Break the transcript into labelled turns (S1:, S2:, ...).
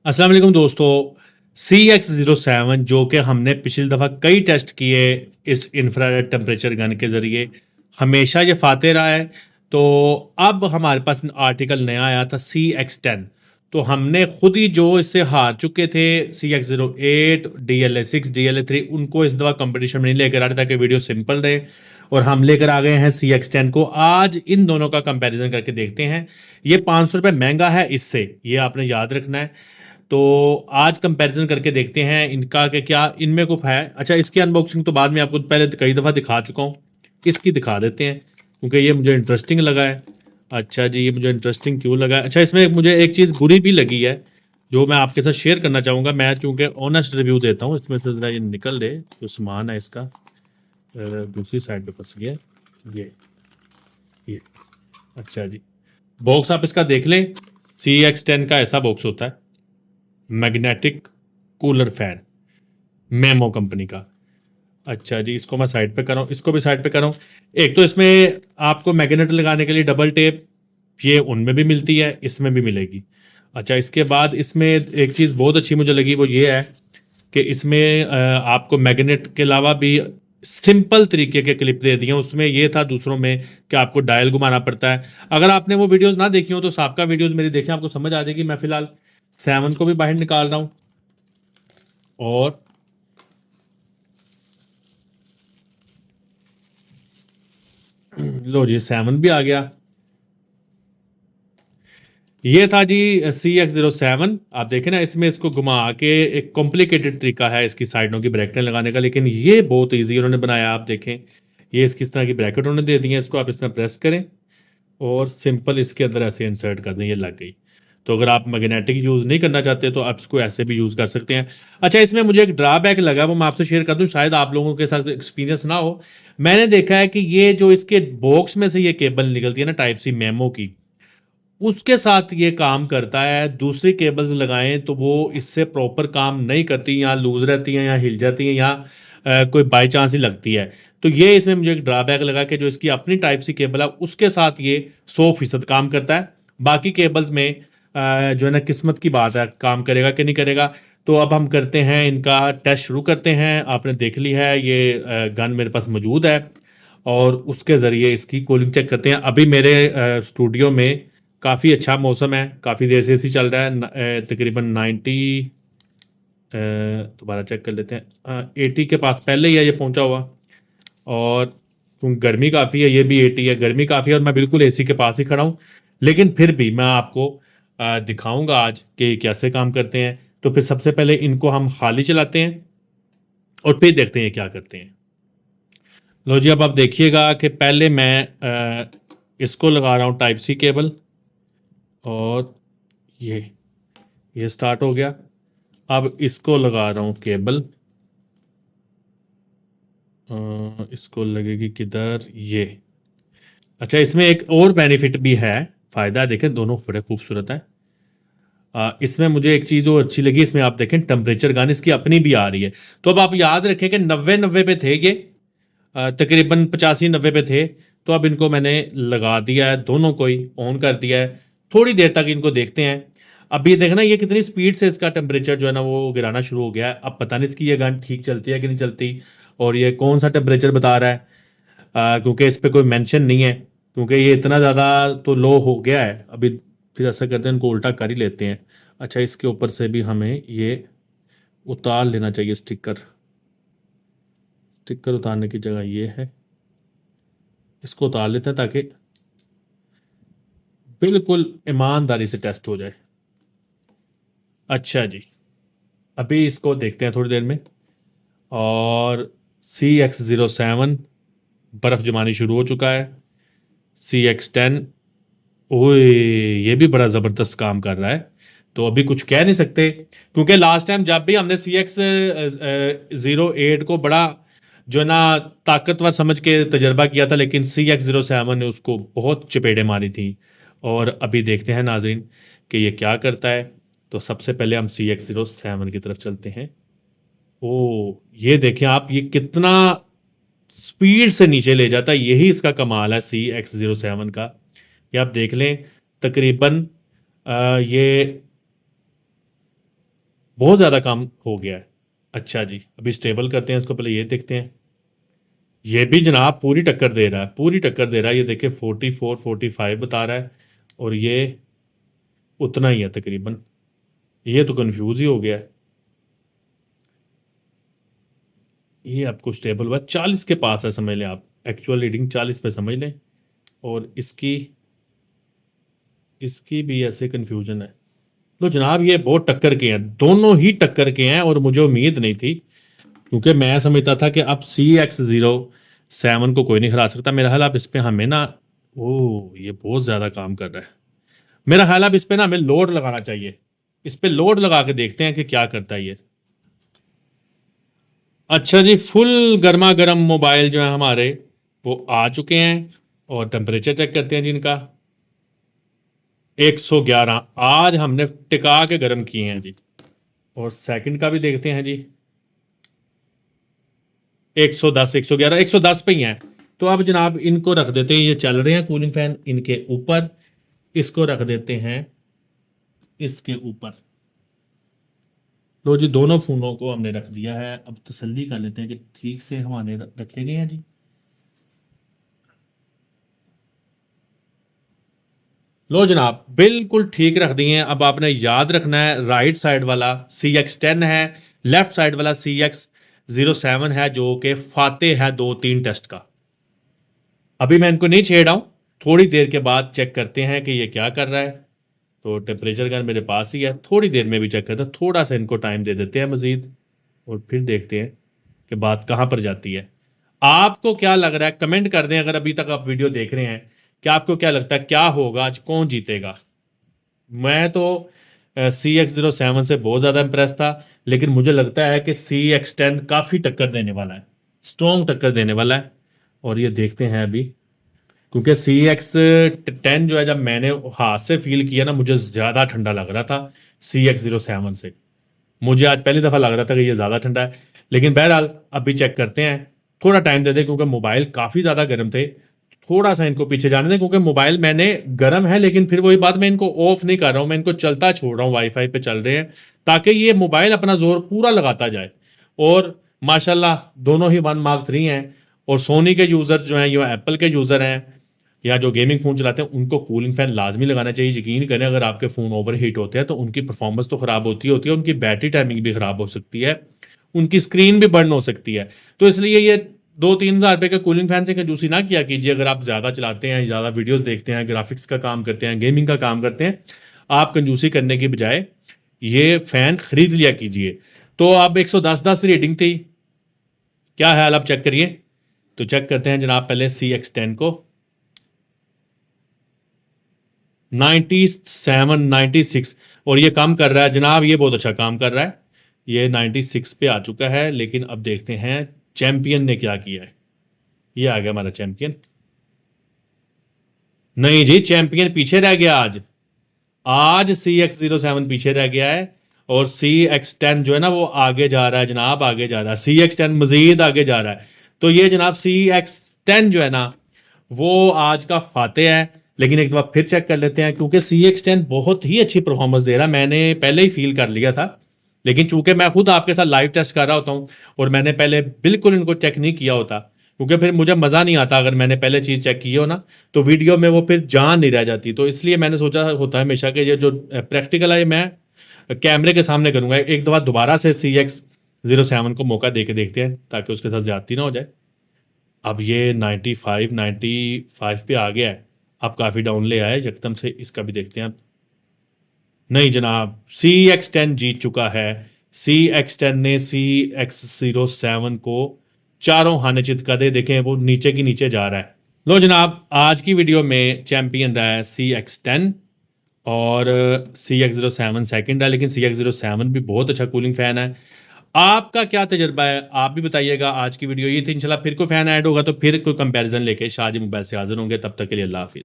S1: अस्सलाम वालेकुम दोस्तों। CX-07 जो कि हमने पिछली दफ़ा कई टेस्ट किए इस इंफ्रारेड टेम्परेचर गन के ज़रिए, हमेशा ये फाते रहा है। तो अब हमारे पास आर्टिकल नया आया था CX-10, तो हमने खुद ही जो इससे हार चुके थे CX-08, DLA-6, DLA-3, उनको इस दफ़ा कंपटीशन में नहीं लेकर आ रहे ताकि वीडियो सिंपल रहे, और हम लेकर आ गए हैं CX-10 को। आज इन दोनों का कंपैरिजन करके देखते हैं। ये 500 रुपये महंगा है इससे, ये आपने याद रखना है। तो आज कंपैरिजन करके देखते हैं इनका कि क्या इनमें कुछ है। अच्छा, इसकी अनबॉक्सिंग तो बाद में आपको पहले कई दफ़ा दिखा चुका हूँ, इसकी दिखा देते हैं क्योंकि ये मुझे इंटरेस्टिंग लगा है। अच्छा जी, ये मुझे इंटरेस्टिंग क्यों लगा है? अच्छा, इसमें मुझे एक चीज़ बुरी भी लगी है जो मैं आपके साथ शेयर करना चाहूँगा। मैं चूँकि ऑनेस्ट रिव्यू देता हूँ, इसमें से ज़रा ये निकल दे जो सामान है इसका। दूसरी साइड पे फंस गया ये। अच्छा जी, बॉक्स आप इसका देख लें। CX-10 का ऐसा बॉक्स होता है, magnetic cooler fan, memo company का। अच्छा जी, इसको मैं साइड पे कर रहा हूँ, इसको भी साइड पे कर रहा हूँ। एक तो इसमें आपको मैग्नेट लगाने के लिए डबल टेप, ये उनमें भी मिलती है, इसमें भी मिलेगी। अच्छा, इसके बाद इसमें एक चीज़ बहुत अच्छी मुझे लगी, वो ये है कि इसमें आपको मैग्नेट के अलावा भी सिंपल तरीके के क्लिप दे दिए हैं। उसमें ये था दूसरों में कि आपको डायल घुमाना पड़ता है। अगर आपने वो वीडियोस ना देखी हो तो साबका वीडियोस मेरी देखें, आपको समझ आ जाएगी। मैं फिलहाल 7 को भी बाहर निकाल रहा हूँ, और लो जी, 7 भी आ गया। ये था जी CX-07। आप देखें ना, इसमें इसको घुमा के एक कॉम्प्लिकेटेड तरीका है इसकी साइडों की ब्रैकेटें लगाने का, लेकिन ये बहुत इजी उन्होंने बनाया। आप देखें, ये इसकी इस तरह की ब्रैकेट उन्होंने दे दी है, इसको आप इस तरह प्रेस करें और सिंपल इसके अंदर ऐसे इंसर्ट कर दें, ये लग गई। तो अगर आप मैग्नेटिक यूज़ नहीं करना चाहते तो आप इसको ऐसे भी यूज़ कर सकते हैं। अच्छा, इसमें मुझे एक ड्रॉबैक लगा, वो मैं आपसे शेयर कर दूं, शायद आप लोगों के साथ एक्सपीरियंस ना हो। मैंने देखा है कि ये जो इसके बॉक्स में से ये केबल निकलती है ना, टाइप सी मेमो की, उसके साथ ये काम करता है। दूसरी केबल्स लगाएं तो वो इससे प्रॉपर काम नहीं करती, या लूज रहती हैं, या हिल जाती हैं, या कोई बाई चांस ही लगती है। तो ये इसमें मुझे एक ड्रॉबैक लगा कि जो इसकी अपनी टाइप सी केबल है उसके साथ ये 100% काम करता है। बाकी केबल्स में जो है ना, किस्मत की बात है, काम करेगा कि नहीं करेगा। तो अब हम करते हैं, इनका टेस्ट शुरू करते हैं। आपने देख ली है, ये गन मेरे पास मौजूद है, और उसके ज़रिए इसकी कूलिंग चेक करते हैं। अभी मेरे स्टूडियो में काफ़ी अच्छा मौसम है, काफ़ी देर से एसी चल रहा है। तकरीबन 90, दोबारा चेक कर लेते हैं, 80 के पास पहले ही है ये पहुंचा हुआ। और गर्मी काफ़ी है, ये भी 80 है, गर्मी काफ़ी है, और मैं बिल्कुल एसी के पास ही खड़ा हूँ। लेकिन फिर भी मैं आपको दिखाऊंगा आज कि कैसे काम करते हैं। तो फिर सबसे पहले इनको हम खाली चलाते हैं और फिर देखते हैं क्या करते हैं। लो जी, अब आप देखिएगा कि पहले मैं इसको लगा रहा हूँ टाइप सी केबल, और ये स्टार्ट हो गया। अब इसको लगा रहा हूँ केबल, इसको लगेगी किधर, ये। अच्छा, इसमें एक और बेनिफिट भी है, फ़ायदा है, देखें दोनों बड़े खूबसूरत है। इसमें मुझे एक चीज़ और अच्छी लगी, इसमें आप देखें टेम्परेचर गन इसकी अपनी भी आ रही है। तो अब आप याद रखें कि 90 पे थे ये, तकरीबन 85-90 पे थे। तो अब इनको मैंने लगा दिया है, दोनों को ही ऑन कर दिया है। थोड़ी देर तक इनको देखते हैं। अब ये देखना, ये कितनी स्पीड से इसका टेम्परेचर जो है ना वो गिराना शुरू हो गया है। अब पता नहीं इसकी ये गन ठीक चलती है कि नहीं चलती, और ये कौन सा टेम्परेचर बता रहा है, क्योंकि इस पर कोई मेंशन नहीं है। क्योंकि ये इतना ज़्यादा तो लो हो गया है अभी। फिर ऐसा करते हैं, इनको उल्टा कर ही लेते हैं। अच्छा, इसके ऊपर से भी हमें ये उतार लेना चाहिए स्टिकर। स्टिकर उतारने की जगह ये है, इसको उतार लेते हैं ताकि बिल्कुल ईमानदारी से टेस्ट हो जाए। अच्छा जी, अभी इसको देखते हैं थोड़ी देर में। और CX-07 बर्फ़ जमानी शुरू हो चुका है। CX-10, ओए, ये भी बड़ा ज़बरदस्त काम कर रहा है। तो अभी कुछ कह नहीं सकते, क्योंकि लास्ट टाइम जब भी हमने CX-08 को बड़ा जो है ना ताकतवर समझ के तजर्बा किया था, लेकिन CX-07 ने उसको बहुत चपेड़े मारी थी। और अभी देखते हैं नाजरीन कि ये क्या करता है। तो सबसे पहले हम CX-07 की तरफ चलते हैं। ओ, ये देखें आप, ये कितना स्पीड से नीचे ले जाता है, यही इसका कमाल है CX-07 का। ये आप देख लें, तकरीबन ये बहुत ज़्यादा काम हो गया है। अच्छा जी, अभी स्टेबल करते हैं इसको, पहले ये देखते हैं। ये भी जनाब पूरी टक्कर दे रहा है, पूरी टक्कर दे रहा है। ये देखिए 44 45 बता रहा है और ये उतना ही है तकरीबन। ये तो कंफ्यूज ही हो गया है। ये आपको स्टेबल हुआ 40 के पास है, समझ लें आप। एक्चुअल रीडिंग 40 पे समझ लें। और इसकी इसकी भी ऐसे कन्फ्यूजन है। तो जनाब ये बहुत टक्कर के हैं, दोनों ही टक्कर के हैं और मुझे उम्मीद नहीं थी, क्योंकि मैं समझता था कि अब CX07 को कोई नहीं हरा सकता। मेरा ख्याल अब इस पे हमें ना, ओ ये बहुत ज़्यादा काम कर रहा है। मेरा ख्याल अब इस पे ना हमें लोड लगाना चाहिए। इस पे लोड लगा के देखते हैं कि क्या करता है ये। अच्छा जी, फुल गर्मा गर्म मोबाइल जो है हमारे वो आ चुके हैं और टेम्परेचर चेक करते हैं जिनका 111 आज हमने टिका के गर्म किए हैं जी। और सेकंड का भी देखते हैं जी, 110 111 110 पे ही हैं। तो अब जनाब इनको रख देते हैं, ये चल रहे हैं कूलिंग फैन इनके ऊपर, इसको रख देते हैं इसके ऊपर। लो जी, दोनों फोनों को हमने रख दिया है। अब तसल्ली कर लेते हैं कि ठीक से हमारे रखे गए हैं जी। लो जनाब, बिल्कुल ठीक रख दिए हैं। अब आपने याद रखना है, राइट साइड वाला CX10 है, लेफ्ट साइड वाला CX07 है, जो कि फाते है 2-3 टेस्ट का। अभी मैं इनको नहीं छेड़ रहा हूं, थोड़ी देर के बाद चेक करते हैं कि ये क्या कर रहा है। तो टेम्परेचर गन मेरे पास ही है, थोड़ी देर में भी चेक करते हैं। थोड़ा सा इनको टाइम दे देते हैं मजीद और फिर देखते हैं कि बात कहाँ पर जाती है। आपको क्या लग रहा है, कमेंट कर दें अगर अभी तक आप वीडियो देख रहे हैं, कि आपको क्या लगता है क्या होगा आज, कौन जीतेगा। मैं तो CX07 से बहुत ज़्यादा इंप्रेस था, लेकिन मुझे लगता है कि CX10 काफ़ी टक्कर देने वाला है, स्ट्रॉन्ग टक्कर देने वाला है। और ये देखते हैं अभी, क्योंकि CX10 जो है, जब मैंने हाथ से फील किया ना, मुझे ज़्यादा ठंडा लग रहा था CX07 से। मुझे आज पहली दफ़ा लग रहा था कि ये ज़्यादा ठंडा है, लेकिन बहरहाल अभी चेक करते हैं। थोड़ा टाइम दे दें, क्योंकि मोबाइल काफ़ी ज़्यादा गर्म थे। थोड़ा सा इनको पीछे जाने दें, क्योंकि मोबाइल मैंने गर्म है, लेकिन फिर वही बात, मैं इनको ऑफ नहीं कर रहा हूँ, मैं इनको चलता छोड़ रहा हूँ, वाईफाई पे चल रहे हैं, ताकि ये मोबाइल अपना जोर पूरा लगाता जाए। और माशाल्लाह दोनों ही 1 Mark 3 हैं। और सोनी के यूज़र जो हैं, या एप्पल के यूज़र हैं, या जो गेमिंग फ़ोन चलाते हैं, उनको कूलिंग फ़ैन लाजमी लगाना चाहिए। यकीन करें, अगर आपके फ़ोन ओवर हीट होते हैं तो उनकी परफॉर्मेंस तो ख़राब होती है, उनकी बैटरी टाइमिंग भी ख़राब हो सकती है, उनकी स्क्रीन भी बर्न हो सकती है। तो इसलिए ये 2-3 हज़ार रुपये के कूलिंग फैन से कंजूसी ना किया कीजिए। अगर आप ज़्यादा चलाते हैं, ज़्यादा वीडियोस देखते हैं, ग्राफिक्स का काम करते हैं, गेमिंग का काम करते हैं, आप कंजूसी करने की बजाय ये फ़ैन खरीद लिया कीजिए। तो अब 110 रेटिंग थी, क्या हाल आप चेक करिए। तो चेक करते हैं जनाब पहले CX10 को, 97 96, और ये काम कर रहा है जनाब, ये बहुत अच्छा काम कर रहा है। ये 96 पे आ चुका है। लेकिन अब देखते हैं चैंपियन ने क्या किया है। ये आ गया हमारा चैंपियन। नहीं जी, चैंपियन पीछे रह गया आज। आज CX07 पीछे रह गया है और CX10 जो है ना, वो आगे जा रहा है जनाब, आगे जा रहा है। CX10 मजीद आगे जा रहा है। तो ये जनाब CX10 जो है ना, वो आज का फाते है। लेकिन एक बार फिर चेक कर लेते हैं, क्योंकि CX10 बहुत ही अच्छी परफॉर्मेंस दे रहा है, मैंने पहले ही फील कर लिया था। लेकिन चूंकि मैं खुद आपके साथ लाइव टेस्ट कर रहा होता हूँ और मैंने पहले बिल्कुल इनको चेक नहीं किया होता, क्योंकि फिर मुझे मज़ा नहीं आता अगर मैंने पहले चीज़ चेक की हो ना, तो वीडियो में वो फिर जान नहीं रह जाती। तो इसलिए मैंने सोचा होता है हमेशा कि ये जो प्रैक्टिकल है, ये मैं कैमरे के सामने करूंगा। एक दफ़ा दोबारा से CX07 को मौका दे के देखते हैं, ताकि उसके साथ ज्यादती ना हो जाए। अब ये 95 पे आ गया है, अब काफ़ी डाउन ले आया है एकदम से। इसका भी देखते हैं अब। नहीं जनाब, CX10 जीत चुका है। CX10 ने CX07 को चारों खाने चित कर दे। देखें वो नीचे की नीचे जा रहा है। लो जनाब, आज की वीडियो में चैंपियन रहा है CX10 और CX07 सेकंड है, लेकिन CX07 भी बहुत अच्छा कूलिंग फ़ैन है। आपका क्या तजर्बा है, आप भी बताइएगा। आज की वीडियो ये थी, इंशाल्लाह फिर कोई फ़ैन ऐड होगा तो फिर कोई कंपैरिजन लेके शाहजी मोबाइल से हाजिर होंगे। तब तक के लिए अल्लाह हाफिज़।